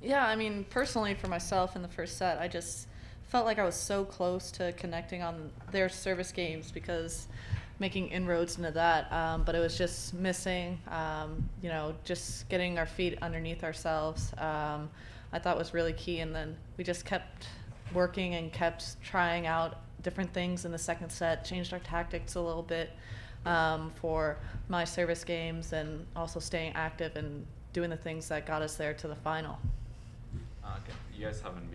Yeah, I mean, personally for myself in the first set, I just felt like I was so close to connecting on their service games because making inroads into that, but it was just missing, just getting our feet underneath ourselves. I thought was really key, and then we just kept working and kept trying out different things in the second set, changed our tactics a little bit for my service games, and also staying active and doing the things that got us there to the final. Okay, you guys haven't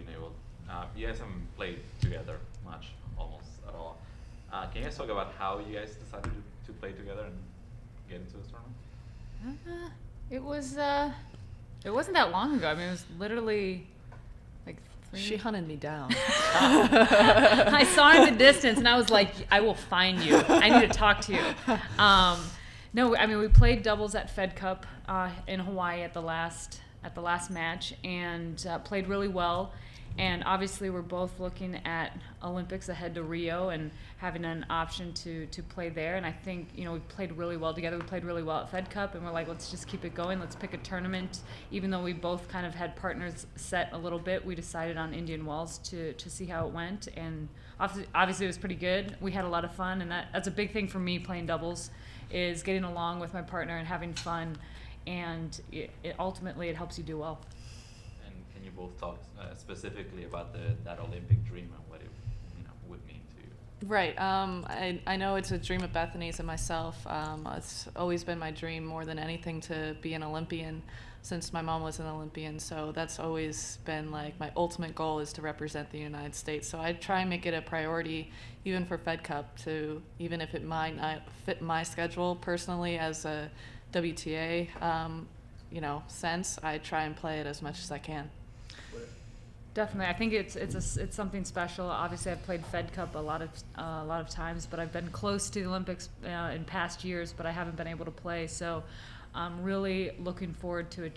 played together much, almost at all. Can you guys talk about how you guys decided to play together and get into this tournament? It wasn't that long ago. I mean, it was literally like 3. She hunted me down. I saw her in the distance, and I was like, I will find you. I need to talk to you. No, I mean, we played doubles at Fed Cup in Hawaii at the last match, and played really well. And obviously, we're both looking at Olympics ahead to Rio and having an option to play there. And I think, we played really well together. We played really well at Fed Cup, and we're like, let's just keep it going. Let's pick a tournament. Even though we both kind of had partners set a little bit, we decided on Indian Wells to see how it went. And obviously, it was pretty good. We had a lot of fun, and that's a big thing for me playing doubles, is getting along with my partner and having fun. And ultimately, it helps you do well. Can you both talk specifically about that Olympic dream and what it would mean to you? Right. I know it's a dream of Bethany's and myself. It's always been my dream more than anything to be an Olympian since my mom was an Olympian. So that's always been like my ultimate goal, is to represent the United States. So I try and make it a priority, even for Fed Cup, to, even if it might not fit my schedule personally as a WTA, sense, I try and play it as much as I can. Definitely, I think it's something special. Obviously, I've played Fed Cup a lot of times, but I've been close to the Olympics in past years, but I haven't been able to play. So, I'm really looking forward to a good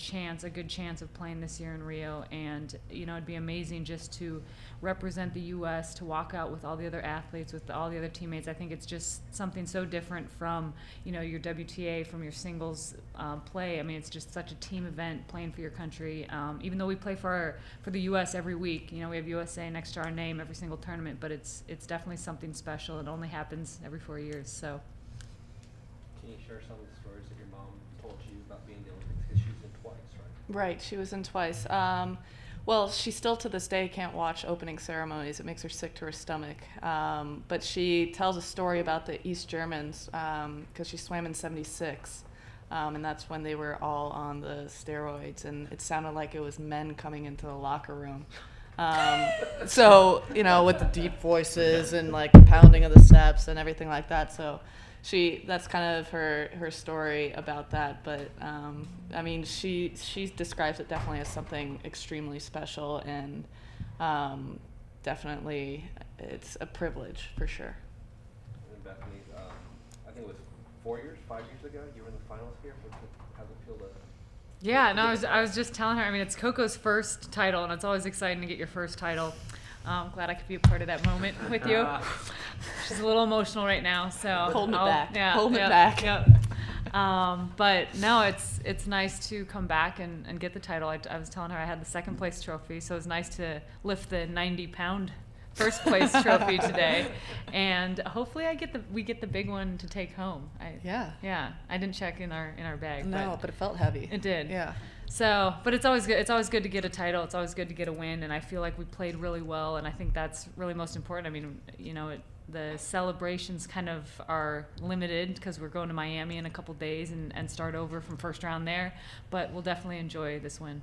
chance of playing this year in Rio. And it'd be amazing just to represent the U.S., to walk out with all the other athletes, with all the other teammates. I think it's just something so different from your WTA, from your singles play. I mean, it's just such a team event, playing for your country. Even though we play for the U.S. every week, we have USA next to our name every single tournament, but it's definitely something special. It only happens every 4 years. So. Can you share some of the stories that your mom told you about being in the Olympics? Because she was in twice, right? Right, she was in twice. Well, she still to this day can't watch opening ceremonies. It makes her sick to her stomach. But she tells a story about the East Germans, because she swam in '76. And that's when they were all on the steroids, and it sounded like it was men coming into the locker room. So, with the deep voices and like the pounding of the steps and everything like that. So that's kind of her story about that. But I mean, she describes it definitely as something extremely special, and definitely it's a privilege for sure. And Bethany, I think it was 5 years ago, you were in the finals here. How's it feel to? Yeah, no, I was just telling her. I mean, it's Coco's first title, and it's always exciting to get your first title. I'm glad I could be a part of that moment with you. She's a little emotional right now, so holding it back. Yeah, holding it back. Yep. But no, it's nice to come back and get the title. I was telling her I had the second place trophy, so it was nice to lift the 90-pound first place trophy today, and hopefully we get the big one to take home. Yeah. I didn't check in our bag. No, but it felt heavy. It did. Yeah. So, but it's always good. It's always good to get a title. It's always good to get a win, and I feel like we played really well, and I think that's really most important. I mean, the celebrations kind of are limited because we're going to Miami in a couple days and start over from first round there, but we'll definitely enjoy this win.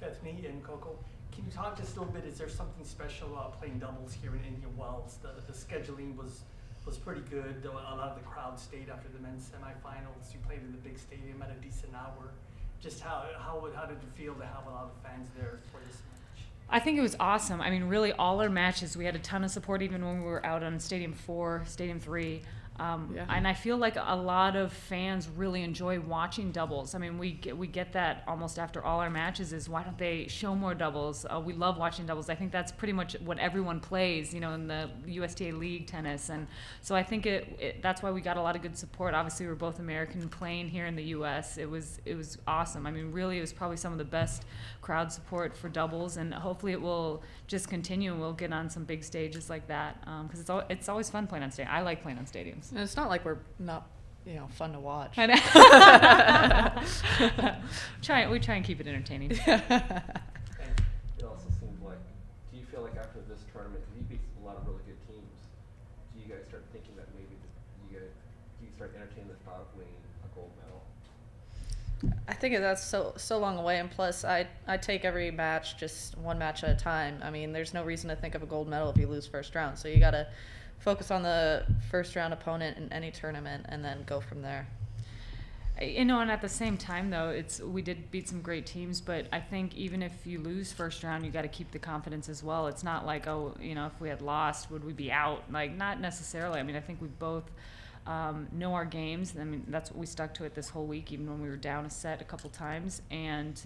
Bethany and Coco, can you talk just a little bit? Is there something special about playing doubles here in Indian Wells? The scheduling was pretty good. A lot of the crowd stayed after the men's semifinals. You played in the big stadium at a decent hour. Just how did it feel to have a lot of fans there for this match? I think it was awesome. I mean, really, all our matches, we had a ton of support, even when we were out on Stadium 4, Stadium 3. Yeah. And I feel like a lot of fans really enjoy watching doubles. I mean, we get that almost after all our matches is why don't they show more doubles? We love watching doubles. I think that's pretty much what everyone plays, in the USTA League tennis. And so I think that's why we got a lot of good support. Obviously, we're both American playing here in the U.S. It was awesome. I mean, really, it was probably some of the best crowd support for doubles, and hopefully it will just continue and we'll get on some big stages like that, because it's always fun playing on stadiums. I like playing on stadiums. And it's not like we're not, fun to watch. I know. We try and keep it entertaining. And it also seems like, do you feel like after this tournament, because you beat a lot of really good teams, do you guys start thinking that maybe do you start entertaining the thought of winning a gold medal? I think that's so long away, and plus I take every match just one match at a time. I mean, there's no reason to think of a gold medal if you lose first round. So you got to focus on the first round opponent in any tournament and then go from there. And at the same time, though, we did beat some great teams, but I think even if you lose first round, you got to keep the confidence as well. It's not like, if we had lost, would we be out? Like, not necessarily. I mean, I think we both know our games. I mean, that's what we stuck to it this whole week, even when we were down a set a couple times. And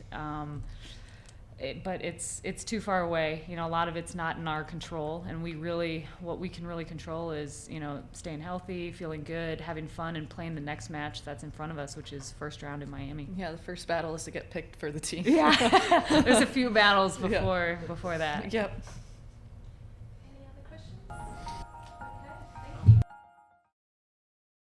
but it's too far away. A lot of it's not in our control, and what we can really control is, staying healthy, feeling good, having fun, and playing the next match that's in front of us, which is first round in Miami. Yeah, the first battle is to get picked for the team. Yeah, there's a few battles before that. Yep.